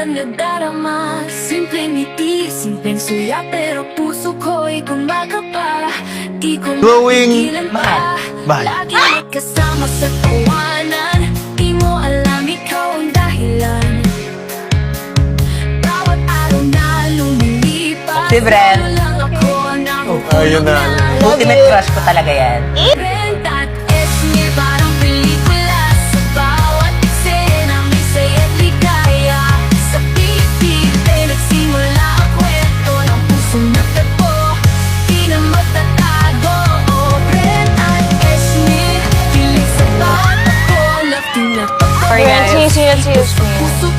kanyang nadarama. Simpleng ngiti, simpleng suya, pero puso ko'y gumagapa. Di ko Glowing. mapigilan pa. Mahal. Lagi magkasama sa tawanan. Di mo alam ikaw ang dahilan. Bawat araw na lumilipas, Si Bren. sa'yo lang ako ang Ayun na. Ultimate crush ko talaga yan. Brenda at Esme, parang pelikula. Sa bawat eksena may saya't ligaya. Sa pipili nagsimula ang kwento ng pusong nagtagpo. Di na magtatago. Oh, Brenda at Esme, pilit sa bawat ako. Love team na Brent, excuse me.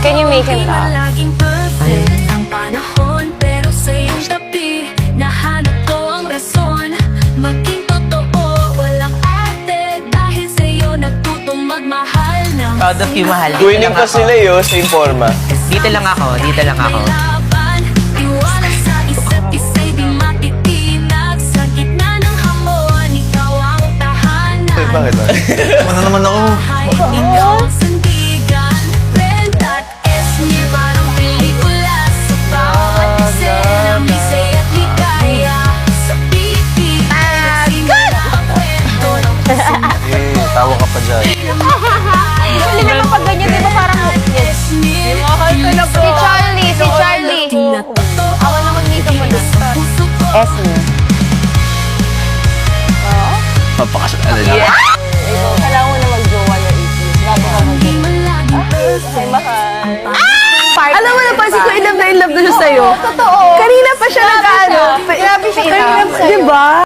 Can you make him laugh? Laging perfect ang panahon, pero sa iyong tabi nahanap ko ang rason. Maging totoo, walang ate, dahil sa iyo natutong magmahal na. Proud of you, mahal. Dito Winning lang pa ako. sila yun sa Informa. Dito lang ako, dito lang ako. Laban, tiwala sa isa't isa'y di matitinag. Sa gitna ng hamon, ikaw ang tahanan. Ay, bakit ba? Ano naman ako? Ikaw ang sandigan. Brenda at Esme, parang pelikula. Sa bawat eksena may saya't ligaya. Sa pipi, nagsimula ang kwento ng pusong Eh, tawa ka pa dyan. Actually naman pag ganyan, di ba parang yes. Si Charlie, si Charlie. Ako naman dito mo na. Esme. Papakasal na. Kailangan mo na mag-jowa na isip. Bago ka mag-jowa. Ay, mahal. Alam mo, napansin ko, in love na siya sa'yo. Totoo. Kanina pa siya nag-ano. Grabe siya. Di ba?